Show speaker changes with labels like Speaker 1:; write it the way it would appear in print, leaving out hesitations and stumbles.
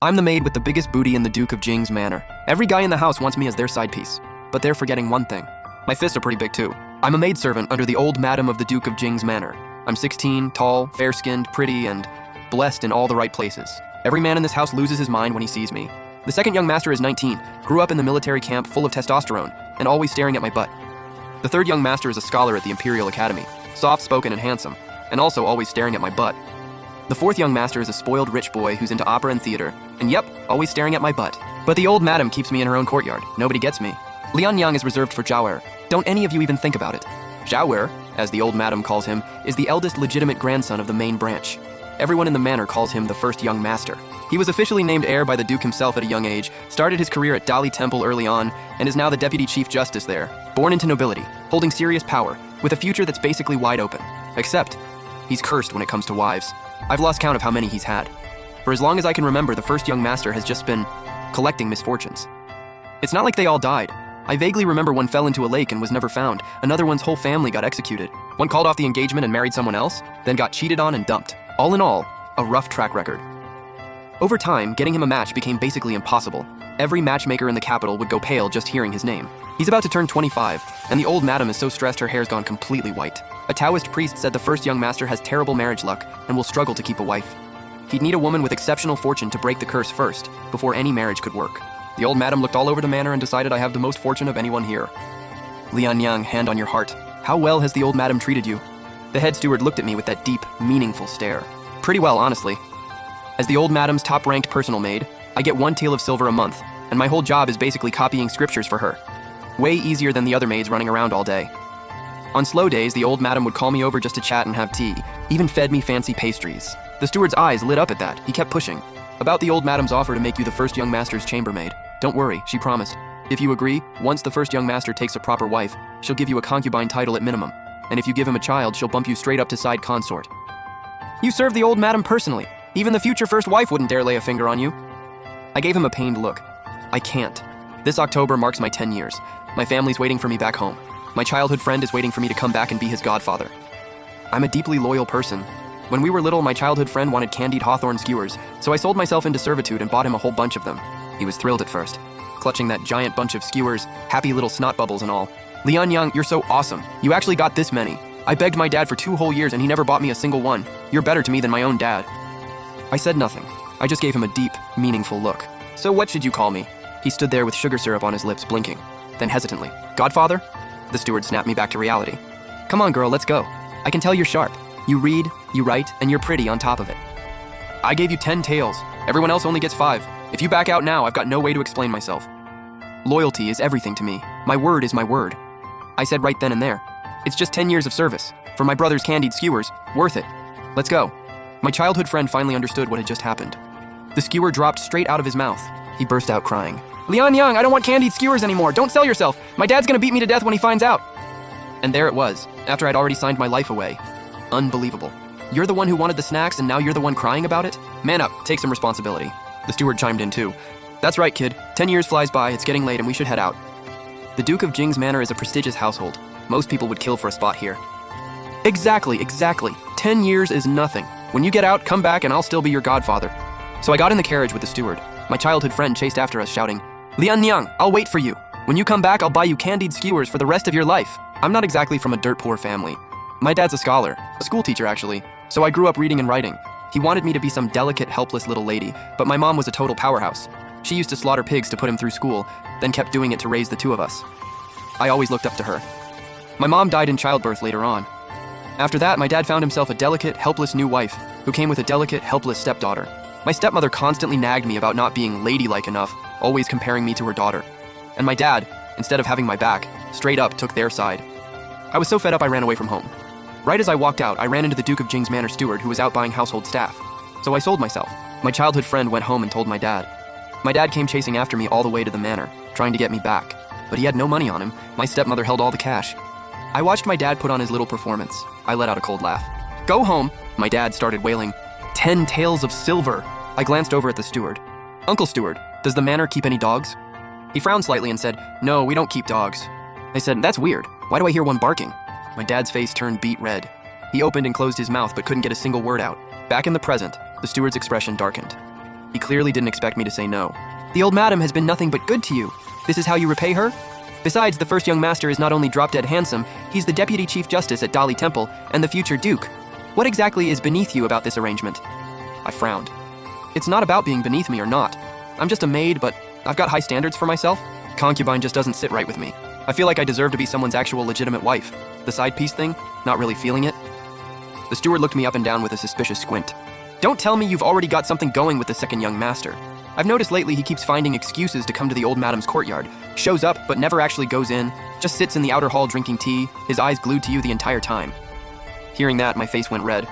Speaker 1: I'm the maid with the biggest booty in the Duke of Jing's manor. Every guy in the house wants me as their side piece. But they're forgetting one thing. My fists are pretty big too. I'm a maidservant under the old madam of the Duke of Jing's manor. I'm 16, tall, fair-skinned, pretty, and blessed in all the right places. Every man in this house loses his mind when he sees me. The second young master is 19, grew up in the military camp full of testosterone, and always staring at my butt. The third young master is a scholar at the Imperial Academy, soft-spoken and handsome, and also always staring at my butt. The fourth young master is a spoiled rich boy who's into opera and theater, and yep, always staring at my butt. But the old madam keeps me in her own courtyard. Nobody gets me. Lian Yang is reserved for Zhao Er. Don't any of you even think about it. Zhao Er, as the old madam calls him, is the eldest legitimate grandson of the main branch. Everyone in the manor calls him the first young master. He was officially named heir by the Duke himself at a young age, started his career at Dali Temple early on, and is now the deputy chief justice there. Born into nobility, holding serious power, with a future that's basically wide open. Except, he's cursed when it comes to wives. I've lost count of how many he's had. For as long as I can remember, the first young master has just been collecting misfortunes. It's not like they all died. I vaguely remember one fell into a lake and was never found. Another one's whole family got executed. One called off the engagement and married someone else, then got cheated on and dumped. All in all, a rough track record. Over time, getting him a match became basically impossible. Every matchmaker in the capital would go pale just hearing his name. He's about to turn 25, and the old madam is so stressed her hair's gone completely white. A Taoist priest said the first young master has terrible marriage luck and will struggle to keep a wife. He'd need a woman with exceptional fortune to break the curse first, before any marriage could work. The old madam looked all over the manor and decided I have the most fortune of anyone here. Lian Yang, hand on your heart. How well has the old madam treated you? The head steward looked at me with that deep, meaningful stare. Pretty well, honestly. As the old madam's top-ranked personal maid, I get 1 tael of silver a month, and my whole job is basically copying scriptures for her. Way easier than the other maids running around all day. On slow days, the old madam would call me over just to chat and have tea, even fed me fancy pastries. The steward's eyes lit up at that. He kept pushing. About the old madam's offer to make you the first young master's chambermaid. Don't worry, she promised. If you agree, once the first young master takes a proper wife, she'll give you a concubine title at minimum. And if you give him a child, she'll bump you straight up to side consort. You serve the old madam personally. Even the future first wife wouldn't dare lay a finger on you. I gave him a pained look. I can't. This October marks my 10 years. My family's waiting for me back home. My childhood friend is waiting for me to come back and be his godfather. I'm a deeply loyal person. When we were little, my childhood friend wanted candied hawthorn skewers, so I sold myself into servitude and bought him a whole bunch of them. He was thrilled at first, clutching that giant bunch of skewers, happy little snot bubbles and all. Lian Yang, you're so awesome. You actually got this many. I begged my dad for 2 whole years and he never bought me a single one. You're better to me than my own dad. I said nothing. I just gave him a deep, meaningful look. So what should you call me? He stood there with sugar syrup on his lips, blinking. Then hesitantly, Godfather? The steward snapped me back to reality. Come on, girl, let's go. I can tell you're sharp. You read, you write, and you're pretty on top of it. I gave you 10 taels. Everyone else only gets 5. If you back out now, I've got no way to explain myself. Loyalty is everything to me. My word is my word. I said right then and there. It's just 10 years of service. For my brother's candied skewers, worth it. Let's go. My childhood friend finally understood what had just happened. The skewer dropped straight out of his mouth. He burst out crying. Lian Yang, I don't want candied skewers anymore. Don't sell yourself. My dad's gonna beat me to death when he finds out. And there it was, after I'd already signed my life away. Unbelievable. You're the one who wanted the snacks and now you're the one crying about it? Man up, take some responsibility. The steward chimed in too. That's right, kid. 10 years flies by, it's getting late and we should head out. The Duke of Jing's manor is a prestigious household. Most people would kill for a spot here. Exactly. 10 years is nothing. When you get out, come back and I'll still be your godfather. So I got in the carriage with the steward. My childhood friend chased after us, shouting, Lian Yang, I'll wait for you. When you come back, I'll buy you candied skewers for the rest of your life. I'm not exactly from a dirt-poor family. My dad's a scholar, a school teacher actually, so I grew up reading and writing. He wanted me to be some delicate, helpless little lady, but my mom was a total powerhouse. She used to slaughter pigs to put him through school, then kept doing it to raise the 2 of us. I always looked up to her. My mom died in childbirth later on. After that, my dad found himself a delicate, helpless new wife, who came with a delicate, helpless stepdaughter. My stepmother constantly nagged me about not being ladylike enough, always comparing me to her daughter. And my dad, instead of having my back, straight up took their side. I was so fed up I ran away from home. Right as I walked out, I ran into the Duke of Jing's manor steward who was out buying household staff. So I sold myself. My childhood friend went home and told my dad. My dad came chasing after me all the way to the manor, trying to get me back. But he had no money on him. My stepmother held all the cash. I watched my dad put on his little performance. I let out a cold laugh. Go home! My dad started wailing. 10 taels of silver! I glanced over at the steward. Uncle Steward, does the manor keep any dogs? He frowned slightly and said, No, we don't keep dogs. I said, That's weird. Why do I hear one barking? My dad's face turned beet red. He opened and closed his mouth but couldn't get a single word out. Back in the present, the steward's expression darkened. He clearly didn't expect me to say no. The old madam has been nothing but good to you. This is how you repay her? Besides, the first young master is not only drop-dead handsome, he's the deputy chief justice at Dali Temple and the future duke. What exactly is beneath you about this arrangement? I frowned. It's not about being beneath me or not. I'm just a maid, but I've got high standards for myself. Concubine just doesn't sit right with me. I feel like I deserve to be someone's actual legitimate wife. The side piece thing, not really feeling it. The steward looked me up and down with a suspicious squint. Don't tell me you've already got something going with the second young master. I've noticed lately he keeps finding excuses to come to the old madam's courtyard. Shows up, but never actually goes in. Just sits in the outer hall drinking tea, his eyes glued to you the entire time. Hearing that, my face went red.